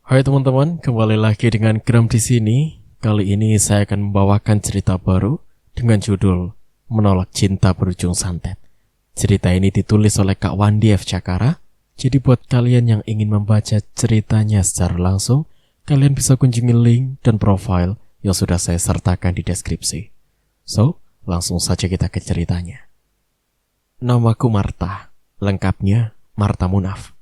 Hai teman-teman, kembali lagi dengan Gram di sini. Kali ini saya akan membawakan cerita baru dengan judul Menolak Cinta Berujung Santet. Cerita ini ditulis oleh Kak Wandi F. Cakara. Jadi buat kalian yang ingin membaca ceritanya secara langsung, kalian bisa kunjungi link dan profil yang sudah saya sertakan di deskripsi. So, langsung saja kita ke ceritanya. Namaku Marta, lengkapnya Marta Munaf.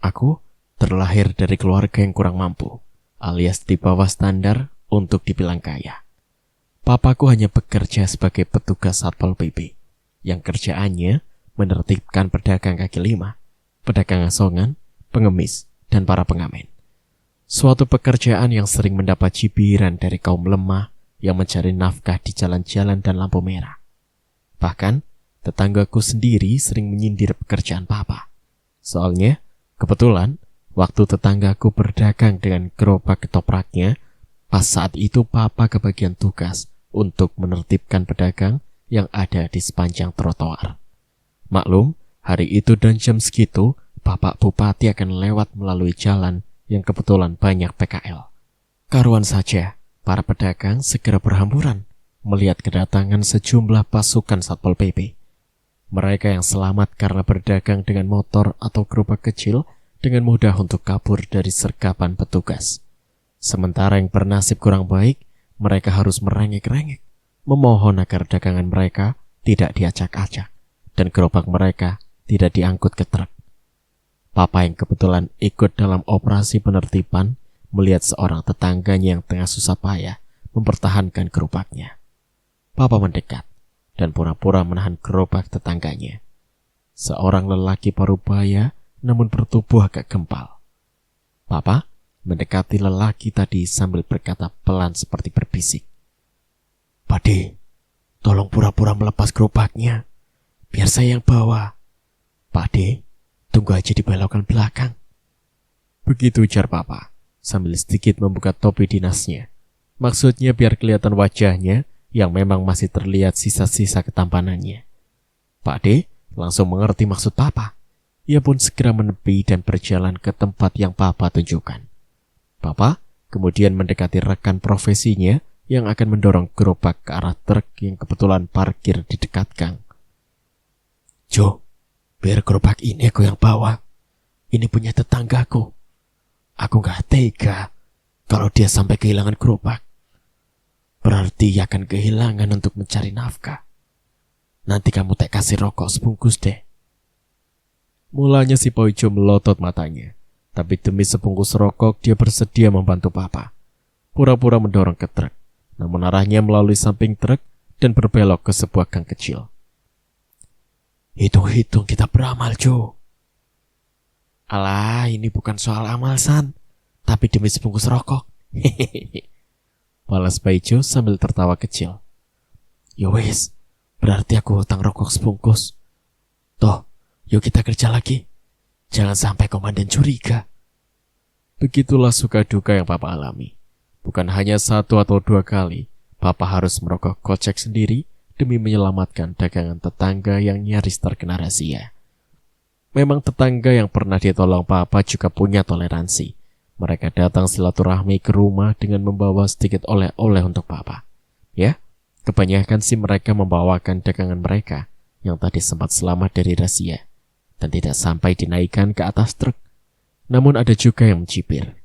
Aku terlahir dari keluarga yang kurang mampu, alias di bawah standar untuk dibilang kaya. Papaku hanya bekerja sebagai petugas Satpol PP, yang kerjaannya menertibkan pedagang kaki lima, pedagang asongan, pengemis, dan para pengamen. Suatu pekerjaan yang sering mendapat cibiran dari kaum lemah yang mencari nafkah di jalan-jalan dan lampu merah. Bahkan, tetanggaku sendiri sering menyindir pekerjaan papa. Soalnya, kebetulan, waktu tetanggaku berdagang dengan gerobak ketopraknya, pas saat itu papa kebagian tugas untuk menertibkan pedagang yang ada di sepanjang trotoar. Maklum, hari itu dan jam segitu, Bapak Bupati akan lewat melalui jalan yang kebetulan banyak PKL. Karuan saja, para pedagang segera berhamburan melihat kedatangan sejumlah pasukan Satpol PP. Mereka yang selamat karena berdagang dengan motor atau gerobak kecil dengan mudah untuk kabur dari sergapan petugas. Sementara yang bernasib kurang baik, mereka harus merengek-rengek, memohon agar dagangan mereka tidak diacak-acak dan gerobak mereka tidak diangkut ke truk. Papa yang kebetulan ikut dalam operasi penertiban melihat seorang tetangganya yang tengah susah payah mempertahankan gerobaknya. Papa mendekat dan pura-pura menahan gerobak tetangganya. Seorang lelaki parubaya namun bertubuh agak gempal. Papa mendekati lelaki tadi sambil berkata pelan seperti berbisik. "Pade, tolong pura-pura melepas gerobaknya, biar saya yang bawa. Pade, tunggu aja di belokan belakang." Begitu ujar Papa, sambil sedikit membuka topi dinasnya. Maksudnya biar kelihatan wajahnya yang memang masih terlihat sisa-sisa ketampanannya. Pade langsung mengerti maksud Papa. Ia pun segera menepi dan berjalan ke tempat yang Papa tunjukkan. Papa kemudian mendekati rekan profesinya yang akan mendorong gerobak ke arah truk yang kebetulan parkir di dekat gang. "Jo, biar gerobak ini aku yang bawa. Ini punya tetanggaku. Aku gak tega kalau dia sampai kehilangan gerobak. Berarti ia akan kehilangan untuk mencari nafkah. Nanti kamu tak kasih rokok sebungkus deh." Mulanya si Poijo melotot matanya, tapi demi sebungkus rokok dia bersedia membantu Papa. Pura-pura mendorong ke truk, namun arahnya melalui samping truk dan berbelok ke sebuah gang kecil. "Hitung-hitung kita beramal, Jo." "Alah, ini bukan soal amal, San, tapi demi sebungkus rokok." Hehehe. Balas Poijo sambil tertawa kecil. "Ya wes, berarti aku hutang rokok sebungkus. Toh, yuk kita kerja lagi. Jangan sampai komandan curiga." Begitulah suka duka yang Papa alami. Bukan hanya satu atau dua kali, Papa harus merogoh kocek sendiri demi menyelamatkan dagangan tetangga yang nyaris terkena razia. Memang tetangga yang pernah ditolong Papa juga punya toleransi. Mereka datang silaturahmi ke rumah dengan membawa sedikit oleh-oleh untuk Papa. Ya, kebanyakan sih mereka membawakan dagangan mereka yang tadi sempat selamat dari razia dan tidak sampai dinaikkan ke atas truk. Namun ada juga yang mencibir.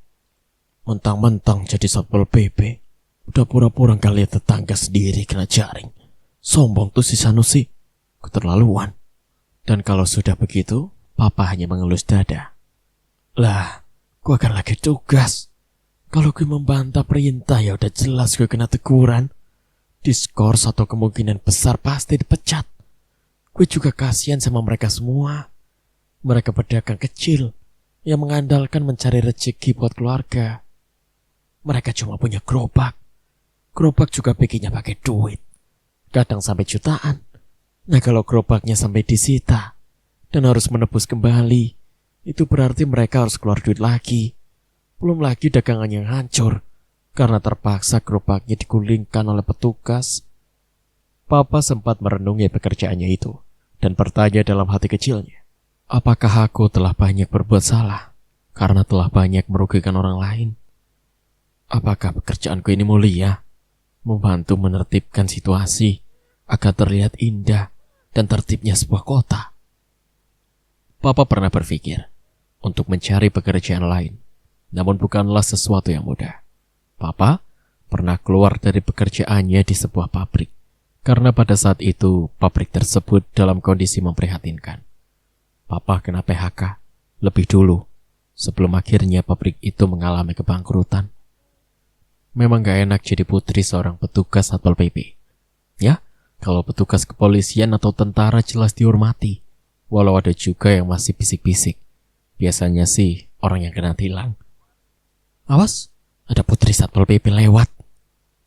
"Mentang-mentang jadi Satpol PP, udah pura-pura gak lihat tetangga sendiri kena jaring. Sombong tuh si Sanusi, keterlaluan." Dan kalau sudah begitu, Papa hanya mengelus dada. "Lah, gua kan lagi tugas. Kalau gue membantah perintah ya udah jelas gue kena teguran. Diskors atau kemungkinan besar pasti dipecat. Gue juga kasihan sama mereka semua. Mereka pedagang kecil yang mengandalkan mencari rezeki buat keluarga. Mereka cuma punya gerobak. Gerobak juga bikinnya pakai duit. Kadang sampai jutaan. Nah kalau gerobaknya sampai disita dan harus menebus kembali, itu berarti mereka harus keluar duit lagi. Belum lagi dagangan yang hancur karena terpaksa gerobaknya digulingkan oleh petugas." Papa sempat merenungi pekerjaannya itu dan bertanya dalam hati kecilnya, apakah aku telah banyak berbuat salah karena telah banyak merugikan orang lain. Apakah pekerjaanku ini mulia? Membantu menertibkan situasi agar terlihat indah dan tertibnya sebuah kota. Papa pernah berpikir untuk mencari pekerjaan lain, namun bukanlah sesuatu yang mudah. Papa pernah keluar dari pekerjaannya di sebuah pabrik, karena pada saat itu pabrik tersebut dalam kondisi memprihatinkan. Papa kena PHK lebih dulu, sebelum akhirnya pabrik itu mengalami kebangkrutan. Memang gak enak jadi putri seorang petugas Satpol PP. Ya, kalau petugas kepolisian atau tentara jelas dihormati, walau ada juga yang masih bisik-bisik. Biasanya sih orang yang kena tilang. Awas, ada putri Satpol PP lewat,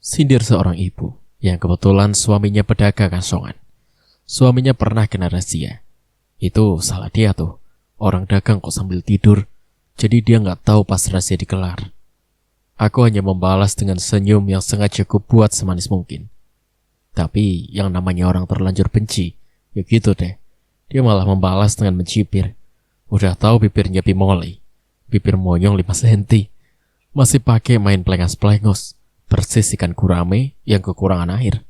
sindir seorang ibu yang kebetulan suaminya pedagang asongan. Suaminya pernah kena razia. Itu salah dia tuh, orang dagang kok sambil tidur, jadi dia gak tahu pas razia dikelar. Aku hanya membalas dengan senyum yang sengaja kubuat semanis mungkin. Tapi yang namanya orang terlanjur benci, ya gitu deh. Dia malah membalas dengan mencibir. Udah tahu bibirnya bimoli, bibir monyong 5 senti. Masih pakai main pelengas-pelengos, persis ikan gurame yang kekurangan air.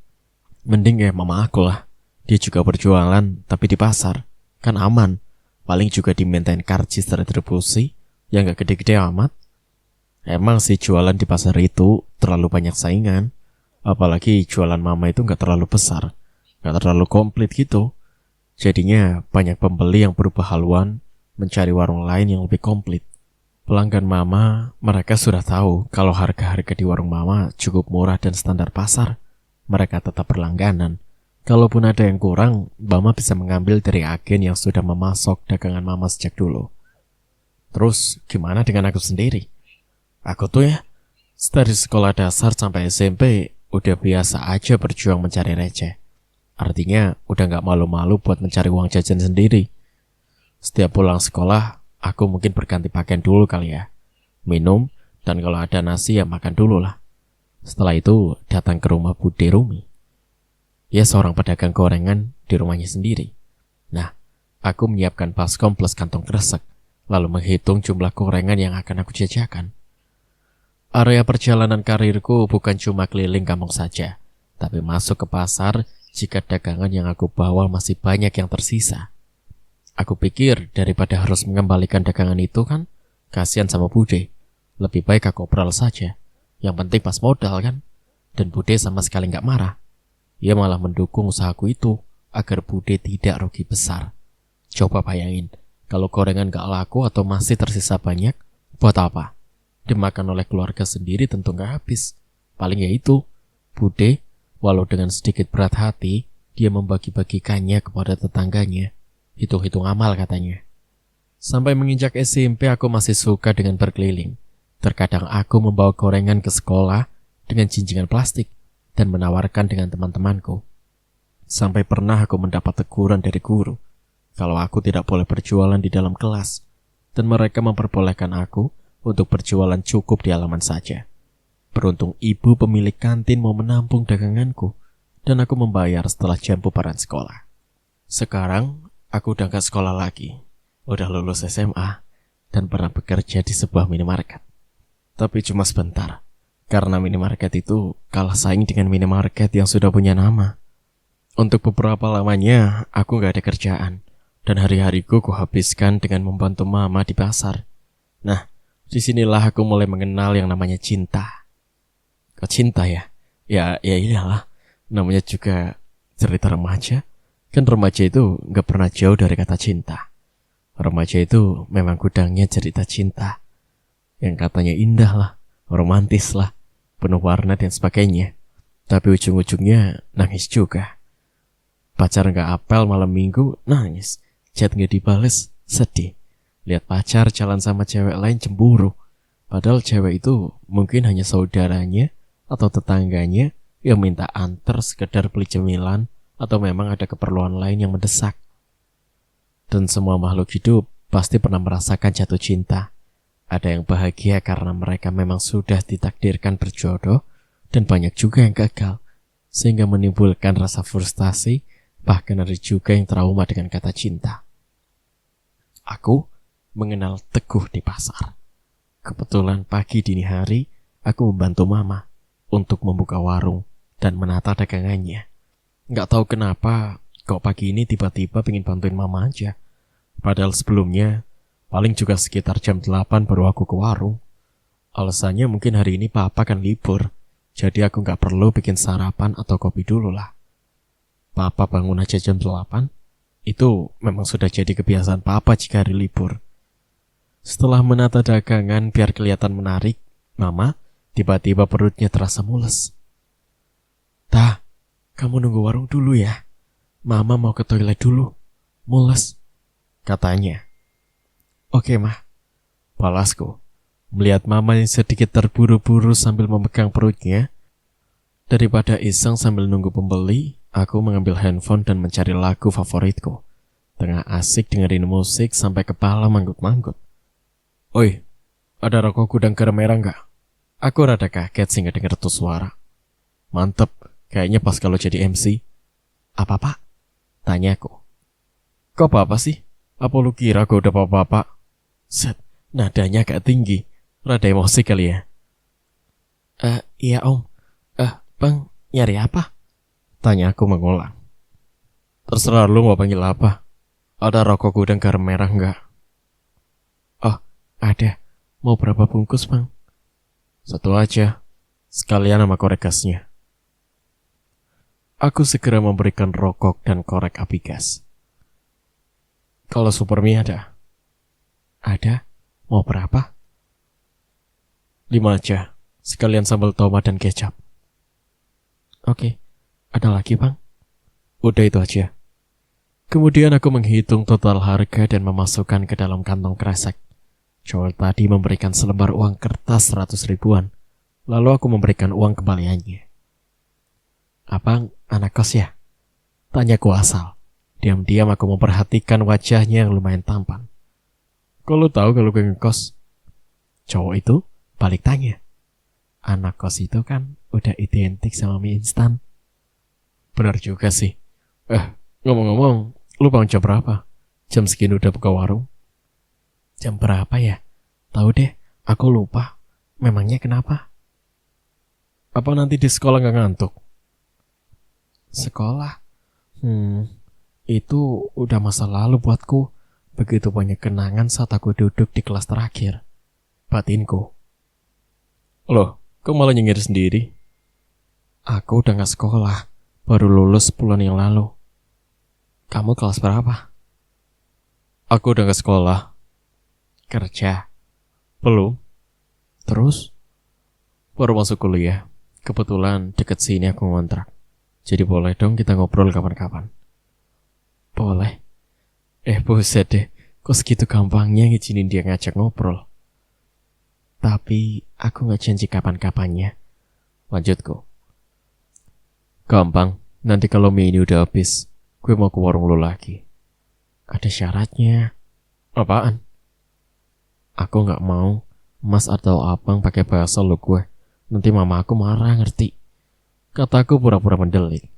Mending ya mama aku lah. Dia juga berjualan tapi di pasar, kan aman. Paling juga dimintain karcis retribusi yang gak gede-gede amat. Emang sih jualan di pasar itu terlalu banyak saingan. Apalagi jualan mama itu gak terlalu besar, gak terlalu komplit gitu. Jadinya banyak pembeli yang berubah haluan mencari warung lain yang lebih komplit. Pelanggan mama, mereka sudah tahu kalau harga-harga di warung mama cukup murah dan standar pasar. Mereka tetap berlangganan. Kalaupun ada yang kurang, mama bisa mengambil dari agen yang sudah memasok dagangan mama sejak dulu. Terus gimana dengan aku sendiri? Aku tuh ya, dari sekolah dasar sampai SMP udah biasa aja berjuang mencari receh. Artinya udah gak malu-malu buat mencari uang jajan sendiri. Setiap pulang sekolah, aku mungkin berganti pakaian dulu kali ya. Minum, dan kalau ada nasi ya makan dulu lah. Setelah itu datang ke rumah Bude Rumi. Ia seorang pedagang gorengan di rumahnya sendiri. Nah, aku menyiapkan baskom plus kantong kresek, lalu menghitung jumlah gorengan yang akan aku jajakan. Area perjalanan karirku bukan cuma keliling kampung saja, tapi masuk ke pasar jika dagangan yang aku bawa masih banyak yang tersisa. Aku pikir daripada harus mengembalikan dagangan itu kan, kasihan sama Bude. Lebih baik aku operal saja. Yang penting pas modal kan. Dan Bude sama sekali gak marah. Ia malah mendukung usahaku itu agar Bude tidak rugi besar. Coba bayangin, kalau gorengan gak laku atau masih tersisa banyak, buat apa? Dimakan oleh keluarga sendiri tentu gak habis. Paling ya itu, Bude, walau dengan sedikit berat hati, dia membagi-bagikannya kepada tetangganya. Hitung-hitung amal katanya. Sampai menginjak SMP aku masih suka dengan berkeliling. Terkadang aku membawa gorengan ke sekolah dengan jinjingan plastik dan menawarkan dengan teman-temanku. Sampai pernah aku mendapat teguran dari guru kalau aku tidak boleh berjualan di dalam kelas, dan mereka memperbolehkan aku untuk berjualan cukup di halaman saja. Beruntung ibu pemilik kantin mau menampung daganganku, dan aku membayar setelah jam bubaran sekolah. Sekarang, aku udah gak sekolah lagi. Udah lulus SMA, dan pernah bekerja di sebuah minimarket. Tapi cuma sebentar, karena minimarket itu kalah saing dengan minimarket yang sudah punya nama. Untuk beberapa lamanya, aku gak ada kerjaan, dan hari-hariku kuhabiskan dengan membantu mama di pasar. Nah, disinilah aku mulai mengenal yang namanya cinta. Kok cinta ya? Ya iyalah. Namanya juga cerita remaja. Kan remaja itu gak pernah jauh dari kata cinta. Remaja itu memang gudangnya cerita cinta. Yang katanya indah lah, romantis lah, penuh warna dan sebagainya. Tapi ujung-ujungnya nangis juga. Pacar gak apel malam minggu, nangis. Chat gak dibales, sedih. Lihat pacar jalan sama cewek lain cemburu. Padahal cewek itu mungkin hanya saudaranya atau tetangganya yang minta antar sekedar beli cemilan atau memang ada keperluan lain yang mendesak. Dan semua makhluk hidup pasti pernah merasakan jatuh cinta. Ada yang bahagia karena mereka memang sudah ditakdirkan berjodoh, dan banyak juga yang gagal, sehingga menimbulkan rasa frustasi, bahkan ada juga yang trauma dengan kata cinta. Aku mengenal Teguh di pasar. Kebetulan pagi dini hari, aku membantu mama untuk membuka warung dan menata dagangannya. Nggak tahu kenapa, kok pagi ini tiba-tiba pengen bantuin mama aja. Padahal sebelumnya, paling juga sekitar jam 8 baru aku ke warung. Alasannya mungkin hari ini papa kan libur, jadi aku nggak perlu bikin sarapan atau kopi dulu lah. Papa bangun aja jam 8, itu memang sudah jadi kebiasaan papa jika hari libur. Setelah menata dagangan biar kelihatan menarik, mama tiba-tiba perutnya terasa mules. "Tah, kamu nunggu warung dulu ya. Mama mau ke toilet dulu. Mules," katanya. "Oke, Mah," balasku. Melihat mama yang sedikit terburu-buru sambil memegang perutnya, daripada iseng sambil nunggu pembeli, aku mengambil handphone dan mencari lagu favoritku. Tengah asik dengerin musik sampai kepala manggut-manggut. "Oi, ada rokok gudang garam merah nggak?" Aku rada kaget sehingga denger tuh suara. Mantep, kayaknya pas kalau jadi MC. "Apa, Pak?" tanyaku. "Kok apa sih? Apa lu kira gue udah bapak-bapak?" Set, nadanya agak tinggi. Rada emosi kali ya. Iya om. Bang, nyari apa?" tanya aku mengulang. "Terserah lu mau panggil apa. Ada rokok gudang garam merah nggak?" "Oh, ada. Mau berapa bungkus, Bang?" "Satu aja. Sekalian sama korek gasnya." Aku segera memberikan rokok dan korek api gas. "Kalau super mie ada?" "Ada. Mau berapa?" "5 aja. Sekalian sambal tomat dan kecap." "Oke. Ada lagi, Bang?" "Udah itu aja." Kemudian aku menghitung total harga dan memasukkan ke dalam kantong kresek. Cowok tadi memberikan selembar uang kertas 100 ribuan. Lalu aku memberikan uang kembaliannya. "Abang anak kos ya?" tanyaku asal. Diam-diam aku memperhatikan wajahnya yang lumayan tampan. "Kok lu tahu kalau gue ngekos?" Cowok itu balik tanya. Anak kos itu kan udah identik sama mie instan. Benar juga sih. Ngomong-ngomong, lu bangun jam berapa? Jam segini udah buka warung? Jam berapa ya? Tahu deh, aku lupa. Memangnya kenapa? Apa nanti di sekolah nggak ngantuk? Sekolah? Itu udah masa lalu buatku. Begitu banyak kenangan saat aku duduk di kelas terakhir. Batinku. Loh, kok malah nyengir sendiri? Aku udah gak sekolah. Baru lulus bulan yang lalu. Kamu kelas berapa? Aku udah gak sekolah. Kerja? Belum. Terus? Baru masuk kuliah. Kebetulan deket sini aku ngontrak. Jadi boleh dong kita ngobrol kapan-kapan. Boleh. Buset deh. Kok segitu gampangnya ngizinin dia ngajak ngobrol? Tapi aku gak janji kapan-kapannya. Lanjutku. Gampang. Nanti kalau mie ini udah habis, gue mau ke warung lu lagi. Ada syaratnya. Apaan? Aku gak mau mas atau abang pakai bahasa lu gue. Nanti mama aku marah, ngerti? Kataku pura-pura mendelik.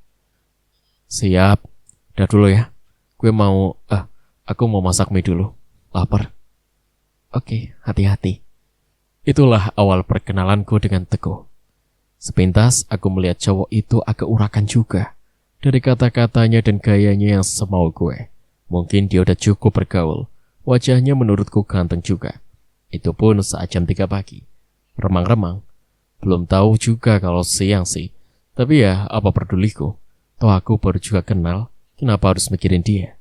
Siap. Udah dulu ya. Aku mau masak mie dulu. Lapar. Oke, hati-hati. Itulah awal perkenalanku dengan Teguh. Sepintas aku melihat cowok itu agak urakan juga. Dari kata-katanya dan gayanya yang semau gue. Mungkin dia udah cukup bergaul. Wajahnya menurutku ganteng juga. Itu pun saat jam 3 pagi. Remang-remang. Belum tahu juga kalau siang sih. Tapi ya apa peduliku. Toh aku baru juga kenal. Kenapa harus mikirin dia?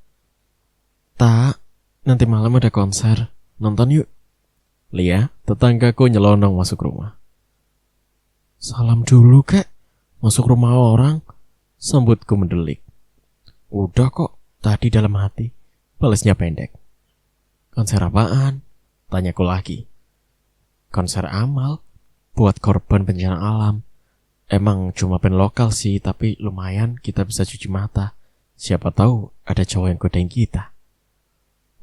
Tak, nanti malam ada konser. Nonton yuk. Lia, tetanggaku nyelonong masuk rumah. Salam dulu kek. Masuk rumah orang. Sambutku mendelik. Udah kok, tadi dalam hati. Balasnya pendek. Konser apaan? Tanyaku lagi. Konser amal. Buat korban bencana alam. Emang cuma band lokal sih, tapi lumayan kita bisa cuci mata. Siapa tahu ada cowok yang godain kita.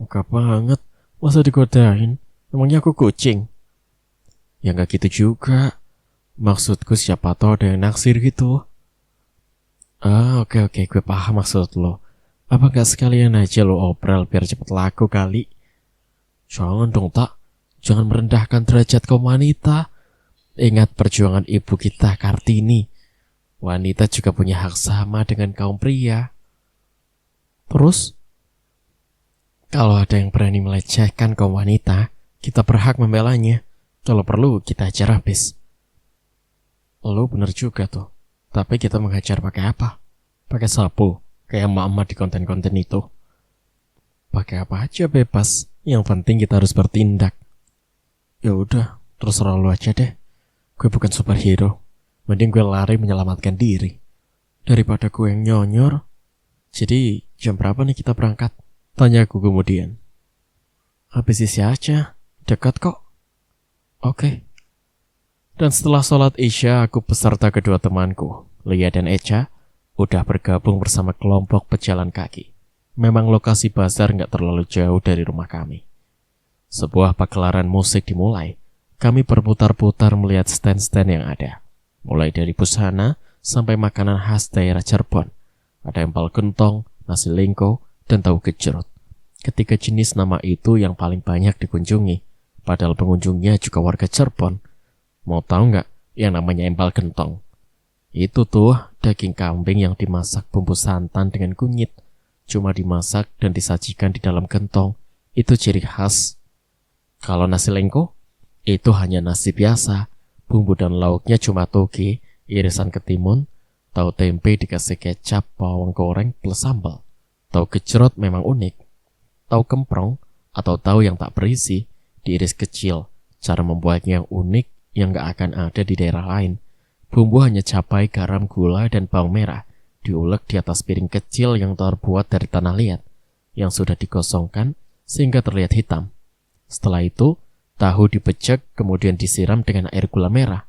Enggak banget, masa digodain? Emangnya aku kucing? Ya gak gitu juga. Maksudku siapa tahu ada yang naksir gitu. Oke, gue paham maksud lo. Apa gak sekalian aja lo obrol biar cepet laku kali? Jangan dong tak. Jangan merendahkan derajat kaum wanita. Ingat perjuangan ibu kita Kartini. Wanita juga punya hak sama dengan kaum pria. Terus, kalau ada yang berani melecehkan kaum wanita, kita berhak membelanya. Kalau perlu, kita hajar habis. Lo bener juga tuh. Tapi kita menghajar pakai apa? Pakai sapu, kayak emak-emak di konten-konten itu. Pakai apa aja bebas. Yang penting kita harus bertindak. Ya udah, terserah lu aja deh. Gue bukan superhero. Mending gue lari menyelamatkan diri daripada gue yang nyonyor. Jadi jam berapa nih kita berangkat? Tanya aku kemudian. Habis isi aja, dekat kok. Oke. Dan setelah sholat isya, aku beserta kedua temanku, Lia dan Echa, udah bergabung bersama kelompok pejalan kaki. Memang lokasi bazar gak terlalu jauh dari rumah kami. Sebuah pagelaran musik dimulai. Kami berputar-putar melihat stand-stand yang ada. Mulai dari busana sampai makanan khas daerah Cirebon. Ada empal gentong, nasi lengko, dan tahu gejrot. Ketiga jenis nama itu yang paling banyak dikunjungi. Padahal pengunjungnya juga warga Cirebon. Mau tahu nggak yang namanya empal gentong? Itu tuh daging kambing yang dimasak bumbu santan dengan kunyit. Cuma dimasak dan disajikan di dalam gentong. Itu ciri khas. Kalau nasi lengko, itu hanya nasi biasa. Bumbu dan lauknya cuma toge, irisan ketimun, tahu tempe dikasih kecap, bawang goreng plus sambal. Tahu gejrot memang unik. Tahu kemprong atau tahu yang tak berisi, diiris kecil. Cara membuatnya yang unik yang gak akan ada di daerah lain. Bumbu hanya cabai, garam, gula, dan bawang merah. Diulek di atas piring kecil yang terbuat dari tanah liat, yang sudah digosongkan sehingga terlihat hitam. Setelah itu, tahu dibejek kemudian disiram dengan air gula merah.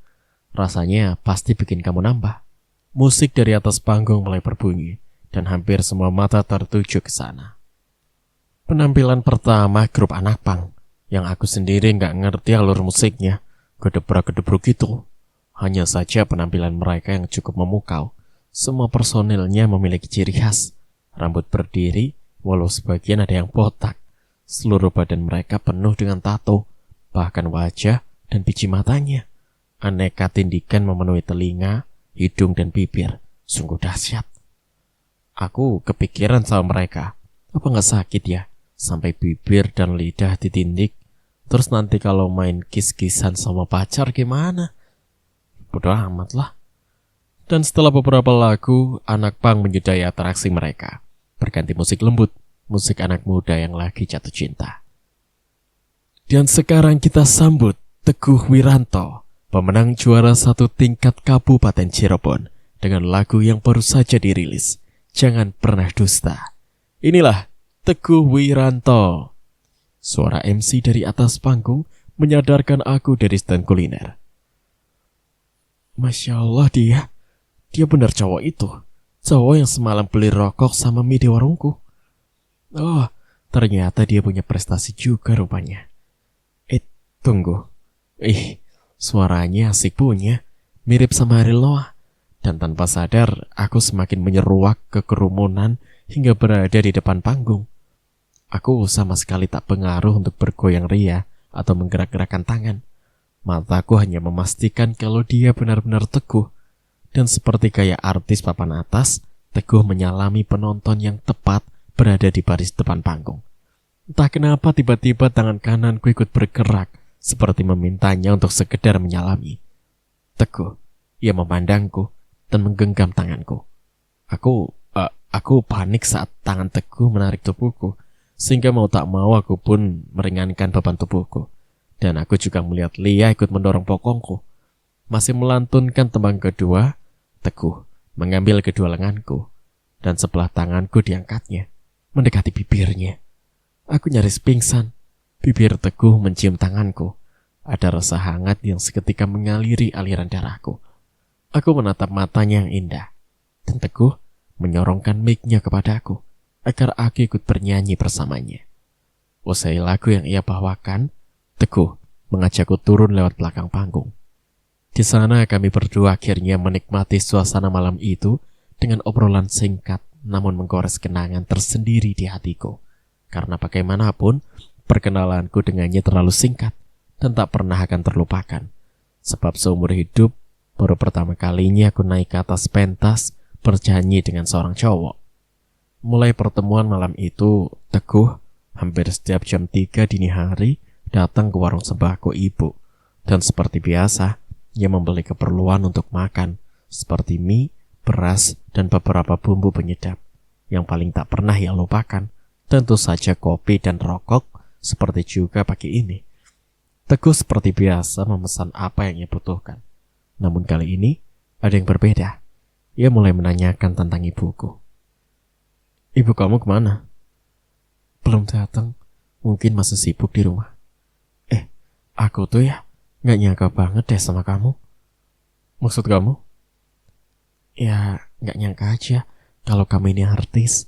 Rasanya pasti bikin kamu nambah. Musik dari atas panggung mulai berbunyi, dan hampir semua mata tertuju ke sana. Penampilan pertama grup anak pang, yang aku sendiri nggak ngerti alur musiknya, gedebrak-gedebruk gitu. Hanya saja penampilan mereka yang cukup memukau. Semua personilnya memiliki ciri khas. Rambut berdiri, walau sebagian ada yang botak. Seluruh badan mereka penuh dengan tato, bahkan wajah dan biji matanya. Aneka tindikan memenuhi telinga, hidung, dan bibir. Sungguh dahsyat. Aku kepikiran sama mereka. Apa nggak sakit ya? Sampai bibir dan lidah ditindik. Terus nanti kalau main kis-kisan sama pacar gimana? Bodoh amat lah. Dan setelah beberapa lagu, anak pang menyudahi atraksi mereka. Berganti musik lembut, musik anak muda yang lagi jatuh cinta. Dan sekarang kita sambut Teguh Wiranto, pemenang juara 1 tingkat Kabupaten Cirebon, dengan lagu yang baru saja dirilis, Jangan Pernah Dusta. Inilah Teguh Wiranto. Suara MC dari atas panggung menyadarkan aku dari stand kuliner. Masya Allah dia benar cowok itu. Cowok yang semalam beli rokok sama mie di warungku. Oh, ternyata dia punya prestasi juga rupanya. Tunggu. Suaranya asik punya. Mirip sama Ariel Noah. Dan tanpa sadar, aku semakin menyeruak ke kerumunan hingga berada di depan panggung. Aku sama sekali tak pengaruh untuk bergoyang ria atau menggerak-gerakkan tangan. Mataku hanya memastikan kalau dia benar-benar teguh. Dan seperti kayak artis papan atas, Teguh menyalami penonton yang tepat berada di baris depan panggung. Entah kenapa tiba-tiba tangan kananku ikut bergerak, seperti memintanya untuk sekedar menyalami. Teguh, ia memandangku dan menggenggam tanganku. Aku panik saat tangan Teguh menarik tubuhku, sehingga mau tak mau aku pun meringankan beban tubuhku. Dan aku juga melihat Lia ikut mendorong bokongku. Masih melantunkan tembang kedua, Teguh mengambil kedua lenganku, dan sebelah tanganku diangkatnya, mendekati bibirnya. Aku nyaris pingsan. Bibir Teguh mencium tanganku. Ada rasa hangat yang seketika mengaliri aliran darahku. Aku menatap matanya yang indah, dan Teguh menyorongkan mic-nya kepadaku, agar aku ikut bernyanyi bersamanya. Usai lagu yang ia bawakan, Teguh mengajakku turun lewat belakang panggung. Di sana kami berdua akhirnya menikmati suasana malam itu dengan obrolan singkat namun menggores kenangan tersendiri di hatiku. Karena bagaimanapun, perkenalanku dengannya terlalu singkat. dan tak pernah akan terlupakan. Sebab seumur hidup, baru pertama kalinya aku naik ke atas pentas bernyanyi dengan seorang cowok. Mulai pertemuan malam itu, Teguh hampir setiap jam 3 dini hari datang ke warung sembako ibu. Dan seperti biasa, ia membeli keperluan untuk makan, seperti mie, beras, dan beberapa bumbu penyedap. Yang paling tak pernah ia lupakan, tentu saja kopi dan rokok, seperti juga pagi ini. Teguh seperti biasa memesan apa yang ia butuhkan. Namun kali ini, ada yang berbeda. Ia mulai menanyakan tentang ibuku. Ibu kamu kemana? Belum datang, mungkin masih sibuk di rumah. Aku tuh ya, gak nyangka banget deh sama kamu. Maksud kamu? Ya, gak nyangka aja kalau kamu ini artis.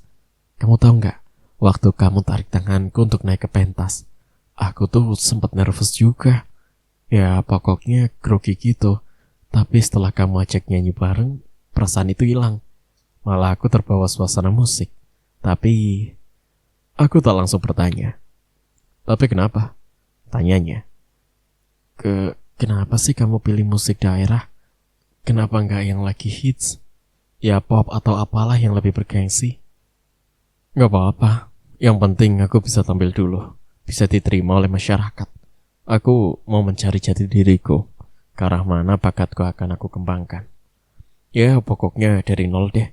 Kamu tahu gak, waktu kamu tarik tanganku untuk naik ke pentas, aku tuh sempat nervous juga. Ya, pokoknya grogi gitu. Tapi setelah kamu ajak nyanyi bareng, perasaan itu hilang. Malah aku terbawa suasana musik. Tapi, aku tak langsung bertanya. Tapi kenapa? Tanyanya. Kenapa sih kamu pilih musik daerah? Kenapa nggak yang lagi hits? Ya pop atau apalah yang lebih bergengsi? Nggak apa-apa. Yang penting aku bisa tampil dulu. Bisa diterima oleh masyarakat. Aku mau mencari jati diriku. Ke arah mana bakatku akan aku kembangkan. Ya pokoknya dari nol deh.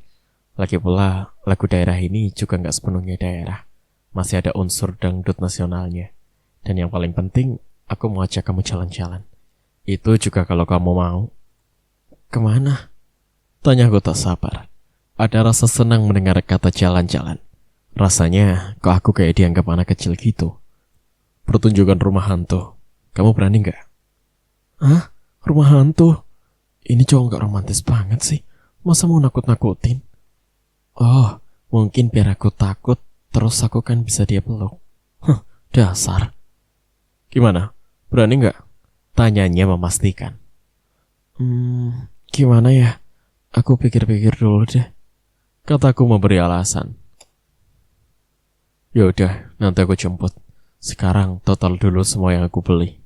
Lagi pula lagu daerah ini juga nggak sepenuhnya daerah. Masih ada unsur dangdut nasionalnya. Dan yang paling penting, aku mau ajak kamu jalan-jalan. Itu juga kalau kamu mau. Kemana? Tanya aku tak sabar. Ada rasa senang mendengar kata jalan-jalan. Rasanya kok aku kayak dianggap anak kecil gitu. Pertunjukan rumah hantu. Kamu berani gak? Hah? Rumah hantu? Ini cowok gak romantis banget sih. Masa mau nakut-nakutin? Oh, mungkin biar aku takut, terus aku kan bisa dia peluk. Dasar. Gimana? Berani gak? Tanyanya memastikan. Gimana ya? Aku pikir-pikir dulu deh. Kataku memberi alasan. Yaudah, nanti aku jemput. Sekarang total dulu semua yang aku beli.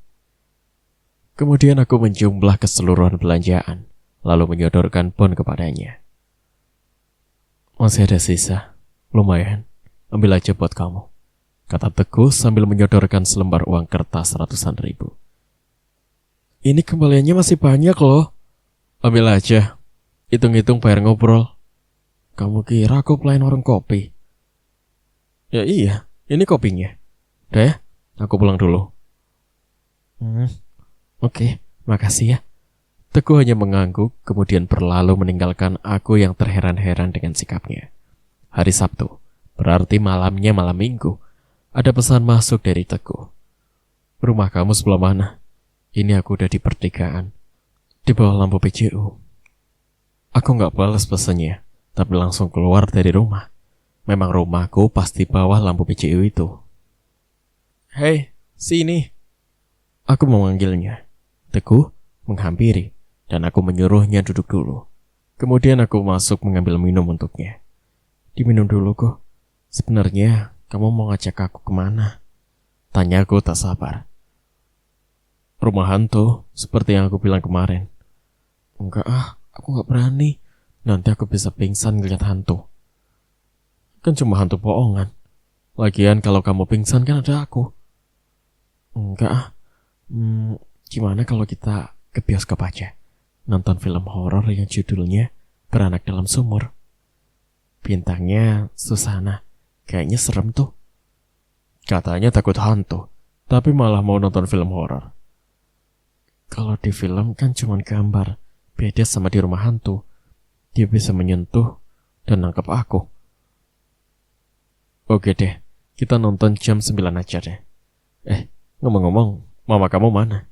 Kemudian aku menjumlah keseluruhan belanjaan, lalu menyodorkan pon kepadanya. Masih ada sisa, lumayan. Ambil aja buat kamu, kata Teguh sambil menyodorkan selembar uang kertas ratusan ribu. Ini kembaliannya masih banyak loh. Ambil aja, hitung-hitung bayar ngobrol. Kamu kira aku pelayan warung kopi? Ya iya, ini kopinya. Udah ya, aku pulang dulu. Oke, makasih ya. Teguh hanya mengangguk, kemudian berlalu meninggalkan aku yang terheran-heran dengan sikapnya. Hari Sabtu, berarti malamnya malam Minggu. Ada pesan masuk dari Teguh. Rumah kamu sebelah mana? Ini aku udah di pertigaan, di bawah lampu PJU. Aku gak balas pesannya, tapi langsung keluar dari rumah. Memang rumahku pas di bawah lampu PJU itu. Hei, sini. Aku memanggilnya. Teguh menghampiri, dan aku menyuruhnya duduk dulu. Kemudian aku masuk mengambil minum untuknya. Diminum dulu kok. Sebenarnya kamu mau ngajak aku kemana? Tanyaku tak sabar. Rumah hantu, seperti yang aku bilang kemarin. Enggak aku gak berani. Nanti aku bisa pingsan ngeliat hantu. Kan cuma hantu bohongan. Lagian kalau kamu pingsan kan ada aku. Enggak gimana kalau kita ke bioskop aja, nonton film horor yang judulnya Beranak dalam Sumur. Bintangnya Susana. Kayaknya serem tuh. Katanya takut hantu, tapi malah mau nonton film horor. Kalau di film kan cuma gambar, beda sama di rumah hantu. Dia bisa menyentuh dan nangkep aku. Oke deh, kita nonton jam 9 aja deh. Ngomong-ngomong, mama kamu mana?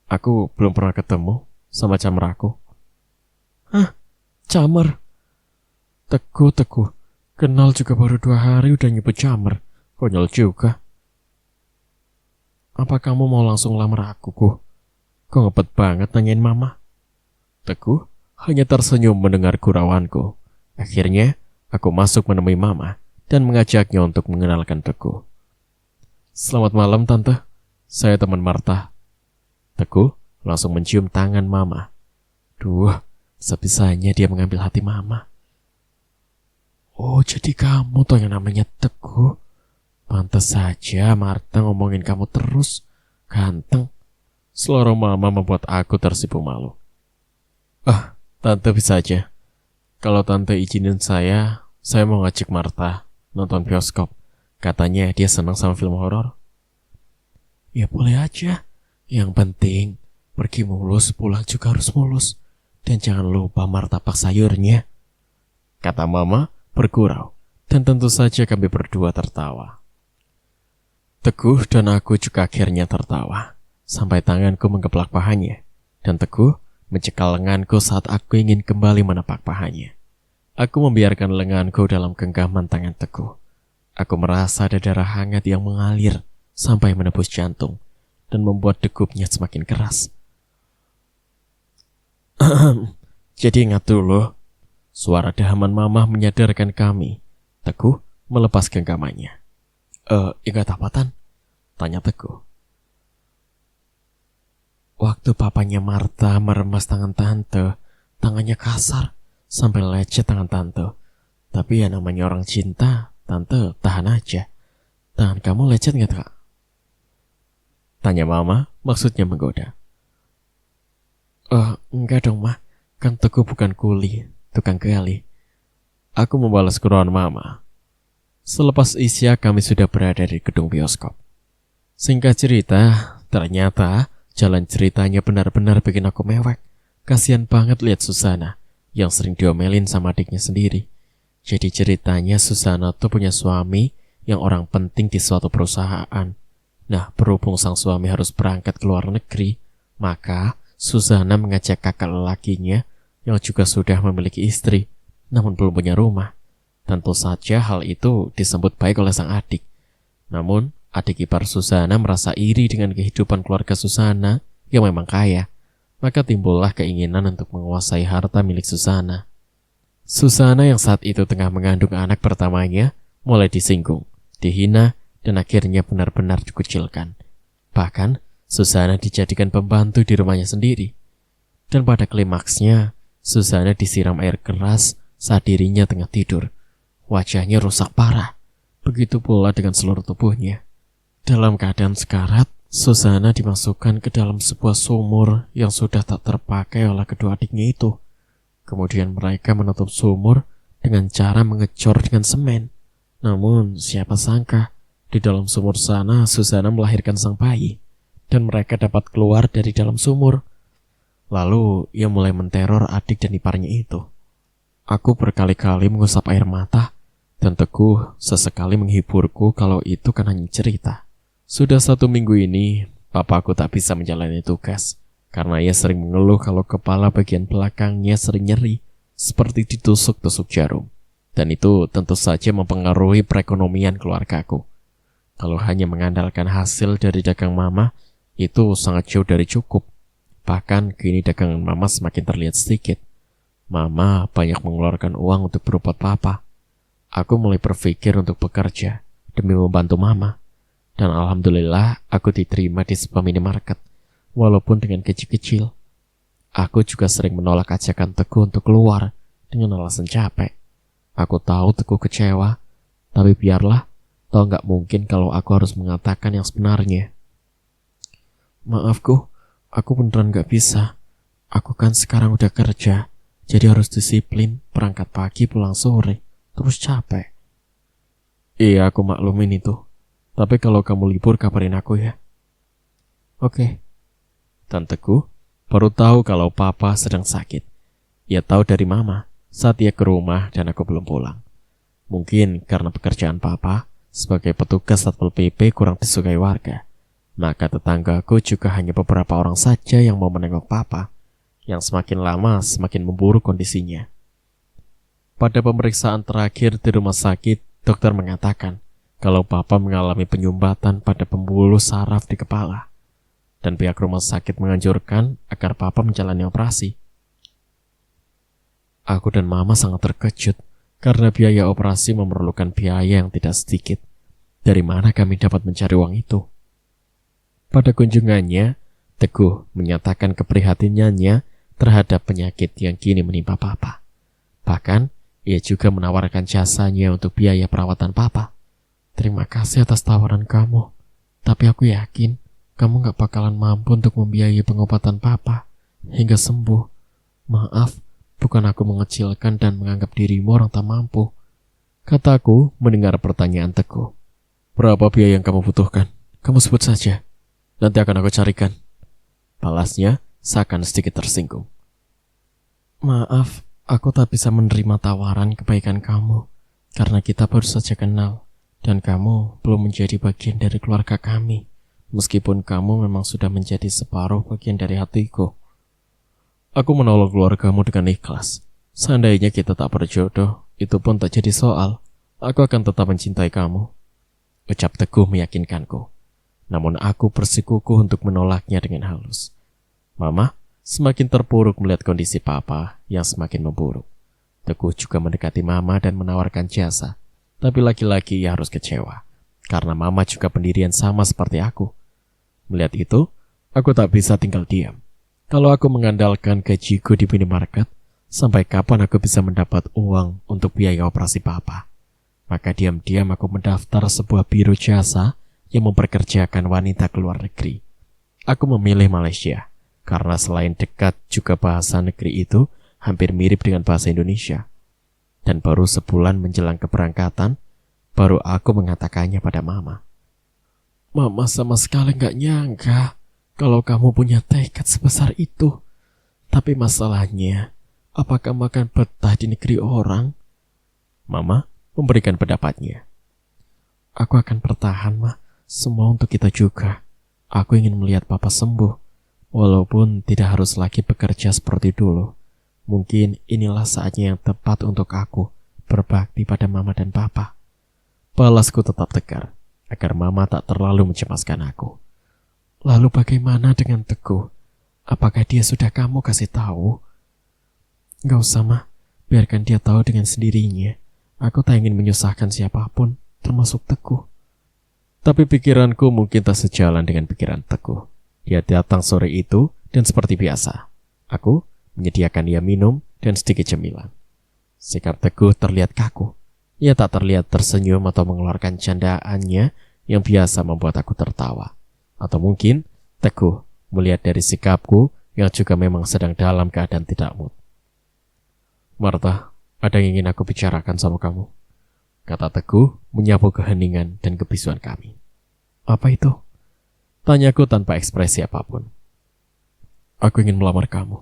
Aku belum pernah ketemu sama camar aku. Hah? Camar? Teguh. Kenal juga baru 2 hari udah nyebut camar. Konyol juga. Apa kamu mau langsung lamar aku, Kok ngepet banget nanyain mama? Teguh hanya tersenyum mendengar gurauanku. Akhirnya, aku masuk menemui mama dan mengajaknya untuk mengenalkan Teguh. Selamat malam, Tante. saya teman Marta. Teguh langsung mencium tangan Mama. Duh, sebisanya dia mengambil hati Mama. Oh, jadi kamu toh yang namanya Teguh. Pantes saja Marta ngomongin kamu terus. Ganteng. Seloroh Mama membuat aku tersipu malu. Tante bisa aja. Kalau Tante izinin saya mau ngajak Marta nonton bioskop. Katanya dia senang sama film horor. Ya boleh aja. Yang penting pergi mulus, pulang juga harus mulus. Dan jangan lupa martabak sayurnya, kata Mama bergurau. Dan tentu saja kami berdua tertawa. Teguh dan aku juga akhirnya tertawa, sampai tanganku menggeplak pahanya. Dan Teguh mencekal lenganku saat aku ingin kembali menepak pahanya. Aku membiarkan lenganku dalam genggaman tangan Teguh. Aku merasa ada darah hangat yang mengalir sampai menembus jantung dan membuat degupnya semakin keras. Jadi ingat dulu, suara dehaman Mama menyadarkan kami. Teguh melepas genggamannya. Ingat apa, Tan? Tanya Teguh. Waktu papanya Marta meremas tangan Tante, tangannya kasar sampai lecet tangan Tante. Tapi ya namanya orang cinta, Tante tahan aja. Tangan kamu lecet gak, Kak? Tanya Mama, maksudnya menggoda. Enggak dong, Ma. Kan Teguh bukan kuli, tukang gali. Aku membalas gurauan Mama. Selepas isya kami sudah berada di gedung bioskop. Singkat cerita, ternyata jalan ceritanya benar-benar bikin aku mewek. Kasian banget lihat Susana yang sering diomelin sama adiknya sendiri. Jadi ceritanya Susana tuh punya suami yang orang penting di suatu perusahaan. Nah, berhubung sang suami harus berangkat ke luar negeri, maka Susana mengajak kakak lelakinya yang juga sudah memiliki istri, namun belum punya rumah. Tentu saja hal itu disambut baik oleh sang adik. Namun, adik ipar Susana merasa iri dengan kehidupan keluarga Susana yang memang kaya. Maka timbullah keinginan untuk menguasai harta milik Susana. Susana yang saat itu tengah mengandung anak pertamanya mulai disinggung, dihina, dan akhirnya benar-benar dikucilkan. Bahkan, Susana dijadikan pembantu di rumahnya sendiri. Dan pada klimaksnya, Susana disiram air keras saat dirinya tengah tidur. Wajahnya rusak parah. Begitu pula dengan seluruh tubuhnya. Dalam keadaan sekarat, Susana dimasukkan ke dalam sebuah sumur yang sudah tak terpakai oleh kedua adiknya itu. Kemudian mereka menutup sumur dengan cara mengecor dengan semen. Namun siapa sangka, di dalam sumur sana Susana melahirkan sang bayi. Dan mereka dapat keluar dari dalam sumur. Lalu ia mulai menteror adik dan iparnya itu. Aku berkali-kali mengusap air mata, dan Teguh sesekali menghiburku kalau itu kan hanya cerita. Sudah 1 minggu ini, papaku tak bisa menjalani tugas, karena ia sering mengeluh kalau kepala bagian belakangnya sering nyeri, seperti ditusuk-tusuk jarum. Dan itu tentu saja mempengaruhi perekonomian keluargaku. Kalau hanya mengandalkan hasil dari dagang Mama, itu sangat jauh dari cukup. Bahkan kini dagangan Mama semakin terlihat sedikit. Mama banyak mengeluarkan uang untuk berobat Papa. Aku mulai berpikir untuk bekerja demi membantu Mama. Dan alhamdulillah aku diterima di sebuah minimarket, walaupun dengan gaji kecil. Aku juga sering menolak ajakan Teguh untuk keluar dengan alasan capek. Aku tahu Teguh kecewa, tapi biarlah, toh nggak mungkin kalau aku harus mengatakan yang sebenarnya. Maafku, aku beneran gak bisa. Aku kan sekarang udah kerja, jadi harus disiplin, berangkat pagi pulang sore, terus capek. Iya, aku maklumin itu. Tapi kalau kamu libur kabarin aku ya. Oke. Tanteku baru tahu kalau Papa sedang sakit. Ia tahu dari Mama saat ia ke rumah dan aku belum pulang. Mungkin karena pekerjaan Papa sebagai petugas Satpol PP kurang disukai warga. Maka tetanggaku juga hanya beberapa orang saja yang mau menengok Papa, yang semakin lama semakin memburuk kondisinya. Pada pemeriksaan terakhir di rumah sakit, dokter mengatakan kalau Papa mengalami penyumbatan pada pembuluh saraf di kepala, dan pihak rumah sakit menganjurkan agar Papa menjalani operasi. Aku dan Mama sangat terkejut karena biaya operasi memerlukan biaya yang tidak sedikit. Dari mana kami dapat mencari uang itu? Pada kunjungannya, Teguh menyatakan keprihatinannya terhadap penyakit yang kini menimpa Papa. Bahkan, ia juga menawarkan jasanya untuk biaya perawatan Papa. Terima kasih atas tawaran kamu, tapi aku yakin kamu gak bakalan mampu untuk membiayai pengobatan Papa hingga sembuh. Maaf, bukan aku mengecilkan dan menganggap dirimu orang tak mampu, kataku mendengar pertanyaan Teguh. Berapa biaya yang kamu butuhkan? Kamu sebut saja, nanti akan aku carikan. Balasnya seakan sedikit tersinggung. Maaf, aku tak bisa menerima tawaran kebaikan kamu, karena kita baru saja kenal, dan kamu belum menjadi bagian dari keluarga kami, meskipun kamu memang sudah menjadi separuh bagian dari hatiku. Aku menolong keluargamu dengan ikhlas. Seandainya kita tak berjodoh, itu pun tak jadi soal. Aku akan tetap mencintai kamu, ucap Teguh meyakinkanku. Namun aku bersikukuh untuk menolaknya dengan halus. Mama semakin terpuruk melihat kondisi Papa yang semakin memburuk. Teguh juga mendekati Mama dan menawarkan jasa. Tapi laki-laki ia harus kecewa, karena Mama juga pendirian sama seperti aku. Melihat itu, aku tak bisa tinggal diam. Kalau aku mengandalkan gajiku di minimarket, sampai kapan aku bisa mendapat uang untuk biaya operasi Papa? Maka diam-diam aku mendaftar sebuah biro jasa yang memperkerjakan wanita ke luar negeri. Aku memilih Malaysia, karena selain dekat juga bahasa negeri itu hampir mirip dengan bahasa Indonesia. Dan baru sebulan menjelang keberangkatan, baru aku mengatakannya pada Mama. Mama sama sekali gak nyangka kalau kamu punya tekad sebesar itu. Tapi masalahnya, apakah makan betah di negeri orang? Mama memberikan pendapatnya. Aku akan bertahan, Ma. Semua untuk kita juga. Aku ingin melihat Papa sembuh, walaupun tidak harus lagi bekerja seperti dulu. Mungkin inilah saatnya yang tepat untuk aku berbakti pada Mama dan Papa. Balasku tetap tegar, agar Mama tak terlalu mencemaskan aku. Lalu bagaimana dengan Teguh? Apakah dia sudah kamu kasih tahu? Gak usah, Ma. Biarkan dia tahu dengan sendirinya. Aku tak ingin menyusahkan siapapun, termasuk Teguh. Tapi pikiranku mungkin tak sejalan dengan pikiran Teguh. Dia datang sore itu dan seperti biasa, aku menyediakan dia minum dan sedikit cemilan. Sikap Teguh terlihat kaku. Ia tak terlihat tersenyum atau mengeluarkan candaannya yang biasa membuat aku tertawa. Atau mungkin Teguh melihat dari sikapku yang juga memang sedang dalam keadaan tidak mood. Martha, ada yang ingin aku bicarakan sama kamu, kata Teguh menyapu keheningan dan kebisuan kami. Apa itu? Tanyaku tanpa ekspresi apapun. Aku ingin melamar kamu,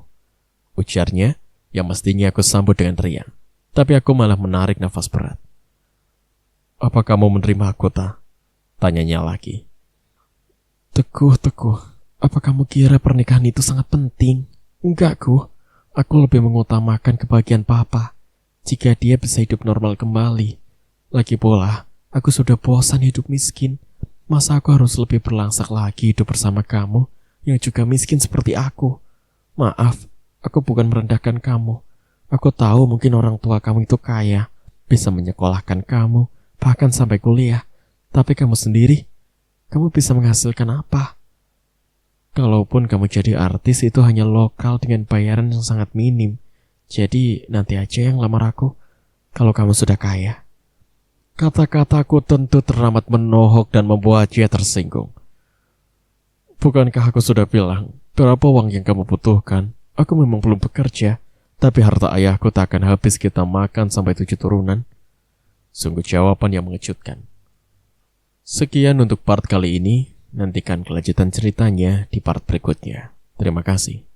ujarnya yang mestinya aku sambut dengan riang. Tapi aku malah menarik nafas berat. Apa kamu menerima aku, Ta? Tanyanya lagi. Teguh, apa kamu kira pernikahan itu sangat penting? Enggak, aku lebih mengutamakan kebahagiaan Papa. Jika dia bisa hidup normal kembali. Lagi pula, aku sudah bosan hidup miskin. Masa aku harus lebih berlangsak lagi hidup bersama kamu yang juga miskin seperti aku? Maaf, aku bukan merendahkan kamu. Aku tahu mungkin orang tua kamu itu kaya, bisa menyekolahkan kamu, bahkan sampai kuliah. Tapi kamu sendiri, kamu bisa menghasilkan apa? Kalaupun kamu jadi artis itu hanya lokal dengan bayaran yang sangat minim. Jadi nanti aja yang lamar aku, kalau kamu sudah kaya. Kata-kataku tentu teramat menohok dan membuat dia tersinggung. Bukankah aku sudah bilang, berapa uang yang kamu butuhkan? Aku memang belum bekerja, tapi harta ayahku tak akan habis kita makan sampai 7 turunan. Sungguh jawaban yang mengejutkan. Sekian untuk part kali ini, nantikan kelanjutan ceritanya di part berikutnya. Terima kasih.